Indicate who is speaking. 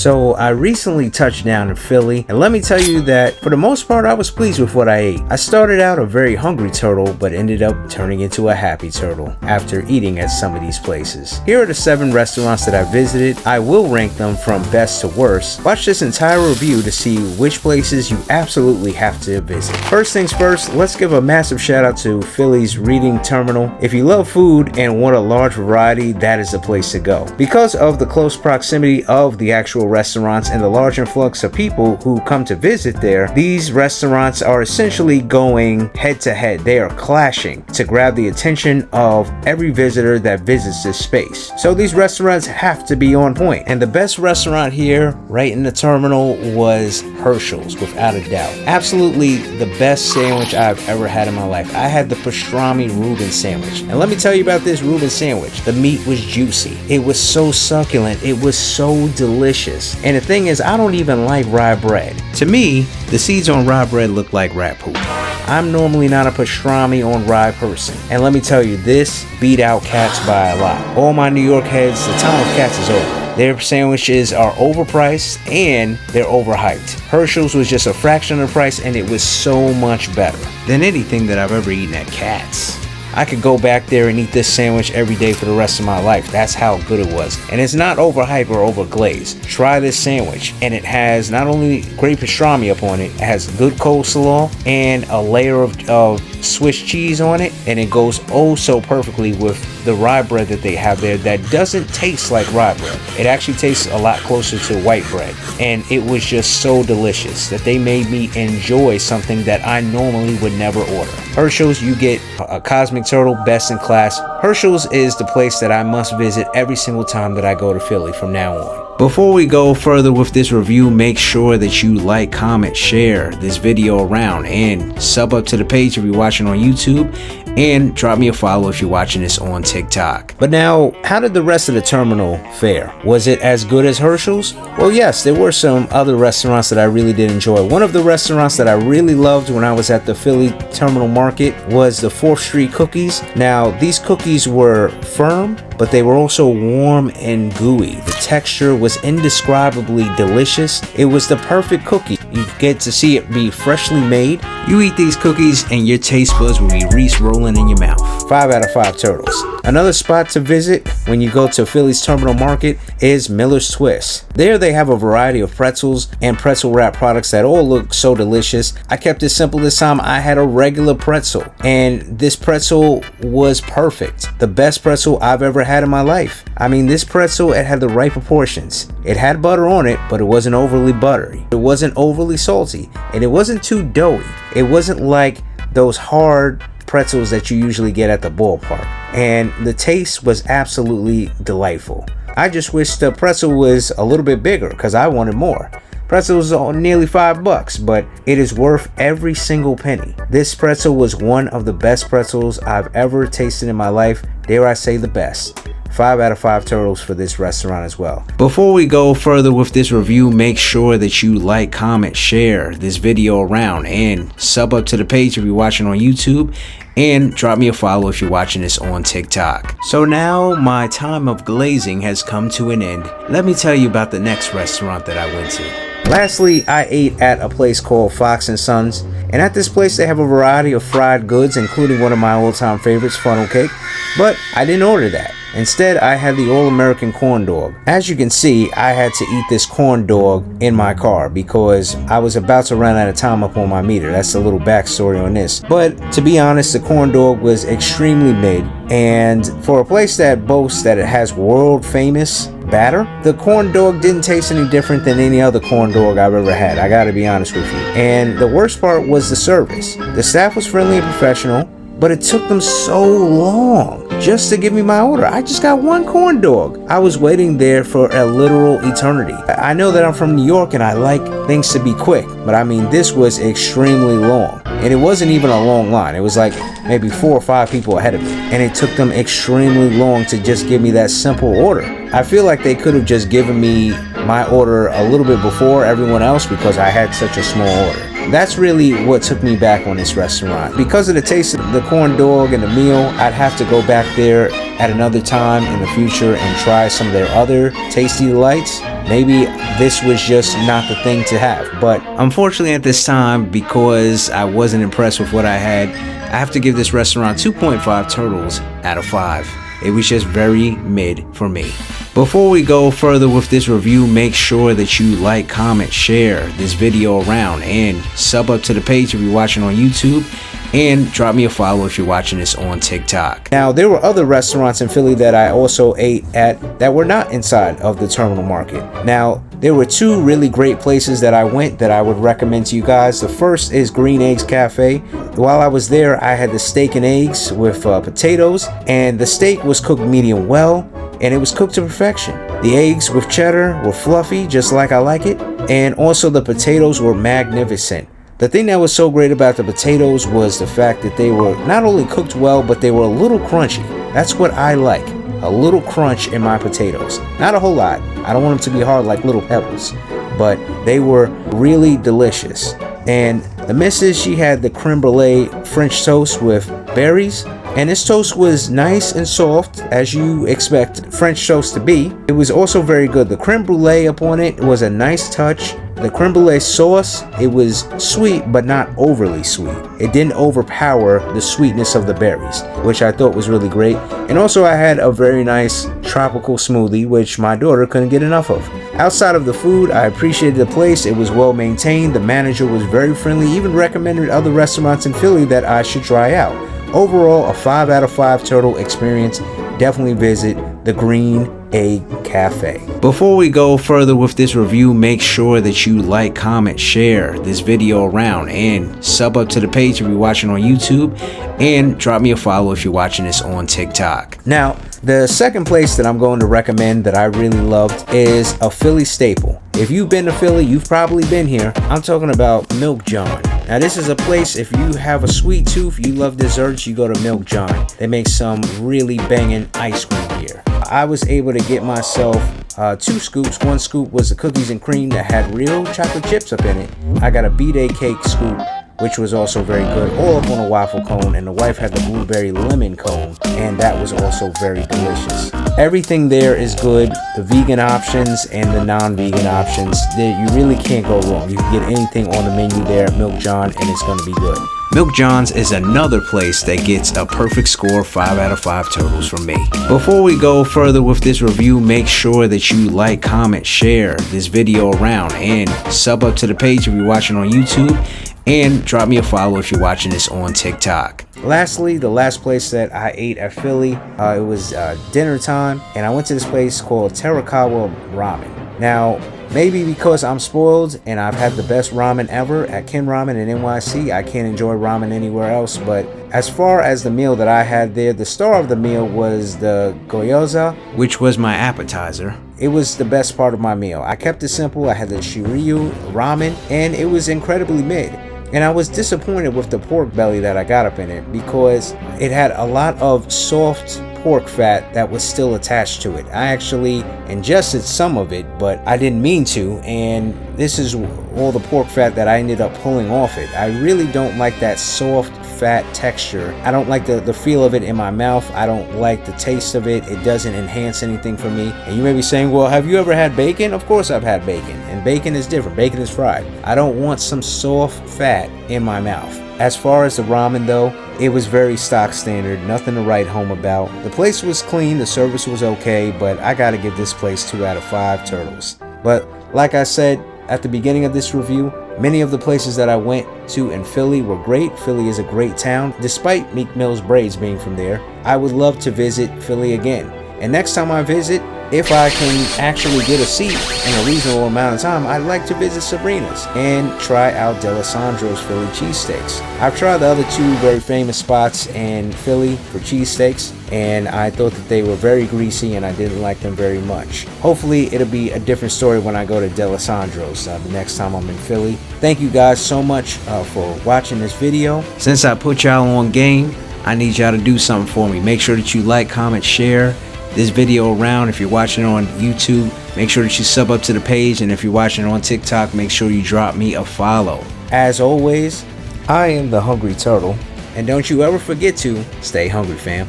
Speaker 1: So I recently touched down in Philly, and let me tell you that for the most part I was pleased with what I ate. I started out a very hungry turtle, but ended up turning into a happy turtle after eating at some of these places. Here are the 7 restaurants that I visited. I will rank them from best to worst. Watch this entire review to see which places you absolutely have to visit. First things first, let's give a massive shout out to Philly's Reading Terminal. If you love food and want a large variety, that is the place to go. Because of the close proximity of the actual restaurants and the large influx of people who come to visit there, these restaurants are essentially going head to head. They are clashing to grab the attention of every visitor that visits this space. So these restaurants have to be on point. And the best restaurant here, right in the terminal, was Hershel's, without a doubt. Absolutely the best sandwich I've ever had in my life. I had the pastrami Reuben sandwich. And let me tell you about this Reuben sandwich. The meat was juicy. It was so succulent. It was so delicious. And the thing is, I don't even like rye bread. To me, the seeds on rye bread look like rat poop. I'm normally not a pastrami on rye person. And let me tell you, this beat out Katz by a lot. All my New York heads, the time of Katz is over. Their sandwiches are overpriced and they're overhyped. Hershel's was just a fraction of the price and it was so much better than anything that I've ever eaten at Katz. I could go back there and eat this sandwich every day for the rest of my life. That's how good it was. And it's not overhyped or overglazed. Try this sandwich. And it has not only great pastrami up on it, it has good coleslaw and a layer of Swiss cheese on it. And it goes oh so perfectly with the rye bread that they have there that doesn't taste like rye bread. It actually tastes a lot closer to white bread. And it was just so delicious that they made me enjoy something that I normally would never order. Hershel's, you get a cosmic turtle, best in class. Hershel's is the place that I must visit every single time that I go to Philly from now on. Before we go further with this review, make sure that you like, comment, share this video around, and sub up to the page if you're watching on YouTube, and drop me a follow if you're watching this on TikTok. But now, how did the rest of the terminal fare? Was it as good as Hershel's? Well, yes, there were some other restaurants that I really did enjoy. One of the restaurants that I really loved when I was at the Philly Terminal Market was the 4th Street Cookies. Now, these cookies were firm, but they were also warm and gooey. The texture was indescribably delicious. It was the perfect cookie. You get to see it be freshly made. You eat these cookies and your taste buds will be Reese rolling in your mouth. 5 out of 5 turtles. Another spot to visit when you go to Philly's Terminal Market is Miller's Twist. There they have a variety of pretzels and pretzel wrap products that all look so delicious. I kept it simple this time. I had a regular pretzel, and this pretzel was perfect. The best pretzel I've ever had in my life. I mean, this pretzel, it had the right proportions. It had butter on it, but it wasn't overly buttery. It wasn't overly salty, and it wasn't too doughy. It wasn't like those hard pretzels that you usually get at the ballpark. And the taste was absolutely delightful. I just wish the pretzel was a little bit bigger because I wanted more. Pretzels are nearly $5, but it is worth every single penny. This pretzel was one of the best pretzels I've ever tasted in my life. Dare I say the best. 5 out of 5 turtles for this restaurant as well. Before we go further with this review, make sure that you like, comment, share this video around, and sub up to the page if you're watching on YouTube, and drop me a follow if you're watching this on TikTok. So now my time of glazing has come to an end. Let me tell you about the next restaurant that I went to. Lastly, I ate at a place called Fox & Sons, and at this place they have a variety of fried goods, including one of my all-time favorites, funnel cake, but I didn't order that. Instead, I had the all-American corn dog. As you can see, I had to eat this corn dog in my car because I was about to run out of time up on my meter. That's a little backstory on this. But to be honest, the corn dog was extremely mid, and for a place that boasts that it has world-famous batter, the corn dog didn't taste any different than any other corn dog I've ever had. I gotta be honest with you. And the worst part was the service. The staff was friendly and professional, but it took them so long just to give me my order. I just got one corn dog. I was waiting there for a literal eternity. I know that I'm from New York and I like things to be quick, but I mean, this was extremely long. And it wasn't even a long line. It was like maybe 4 or 5 people ahead of me. And it took them extremely long to just give me that simple order. I feel like they could have just given me my order a little bit before everyone else because I had such a small order. That's really what took me back on this restaurant. Because of the taste of the corn dog and the meal, I'd have to go back there at another time in the future and try some of their other tasty delights. maybe this was just not the thing to have. But unfortunately at this time, because I wasn't impressed with what I had, I have to give this restaurant 2.5 turtles out of 5. It was just very mid for me. Before we go further with this review, make sure that you like, comment, share this video around, and sub up to the page if you're watching on YouTube, and drop me a follow if you're watching this on TikTok. Now, there were other restaurants in Philly that I also ate at that were not inside of the terminal market. Now, there were 2 really great places that I went that I would recommend to you guys. The first is Green Eggs Cafe. While I was there, I had the steak and eggs with potatoes, and the steak was cooked medium well, and it was cooked to perfection. The eggs with cheddar were fluffy, just like I like it, and also the potatoes were magnificent. The thing that was so great about the potatoes was the fact that they were not only cooked well, but they were a little crunchy. That's what I like, a little crunch in my potatoes. Not a whole lot. I don't want them to be hard like little pebbles, but they were really delicious. And the missus, she had the creme brulee French toast with berries, and this toast was nice and soft, as you expect French toast to be. It was also very good. The creme brulee upon it was a nice touch. The creme brulee sauce, it was sweet but not overly sweet. It didn't overpower the sweetness of the berries, which I thought was really great. And also I had a very nice tropical smoothie, which my daughter couldn't get enough of. Outside of the food, I appreciated the place. It was well maintained. The manager was very friendly, even recommended other restaurants in Philly that I should try out. Overall, a 5 out of 5 turtle experience. Definitely visit the Green Egg Cafe. Before we go further with this review, make sure that you like, comment, share this video around, and sub up to the page if you're watching on YouTube, and drop me a follow if you're watching this on TikTok. Now, the second place that I'm going to recommend that I really loved is a Philly staple. If you've been to Philly, you've probably been here. I'm talking about Milk John. Now, this is a place, if you have a sweet tooth, you love desserts, you go to Milk John. They make some really banging ice cream here. I was able to get myself 2 scoops. 1 scoop was the cookies and cream that had real chocolate chips up in it. I got a B-Day cake scoop, which was also very good, all up on a waffle cone, and the wife had the blueberry lemon cone, and that was also very delicious. Everything there is good. The vegan options and the non-vegan options, you really can't go wrong. You can get anything on the menu there at Milk John, and it's going to be good. Milk John's is another place that gets a perfect score, 5 out of 5 turtles from me. Before we go further with this review, make sure that you like, comment, share this video around, and sub up to the page if you're watching on YouTube, and drop me a follow if you're watching this on TikTok. Lastly, the last place that I ate at Philly, it was dinner time, and I went to this place called Terakawa Ramen. Now, maybe because I'm spoiled and I've had the best ramen ever at Ken Ramen in NYC, I can't enjoy ramen anywhere else. But as far as the meal that I had there, the star of the meal was the gyoza, which was my appetizer. It was the best part of my meal. I kept it simple. I had the shiryu ramen, and it was incredibly mid. And I was disappointed with the pork belly that I got up in it, because it had a lot of soft pork fat that was still attached to it. I actually ingested some of it, but I didn't mean to, and this is all the pork fat that I ended up pulling off it. I really don't like that soft fat texture. I don't like the feel of it in my mouth. I don't like the taste of it. It doesn't enhance anything for me. And you may be saying, well, have you ever had bacon? Of course I've had bacon, and bacon is different. Bacon is fried. I don't want some soft fat in my mouth. As far as the ramen though, it was very stock standard, nothing to write home about. The place was clean, the service was okay, but I gotta give this place 2 out of 5 turtles. But like I said at the beginning of this review, many of the places that I went to in Philly were great. Philly is a great town, despite Meek Mill's braids being from there. I would love to visit Philly again. And next time I visit, if I can actually get a seat in a reasonable amount of time, I'd like to visit Sabrina's and try out D'Alessandro's Philly cheesesteaks. I've tried the other 2 very famous spots in Philly for cheesesteaks, and I thought that they were very greasy and I didn't like them very much. Hopefully it'll be a different story when I go to D'Alessandro's the next time I'm in Philly. Thank you guys so much for watching this video. Since I put y'all on game, I need y'all to do something for me. Make sure that you like, comment, share this video around. If you're watching it on YouTube, make sure that you sub up to the page, and if you're watching it on TikTok, make sure you drop me a follow. As always, I am the Hungry Turtle, and don't you ever forget to stay hungry, fam.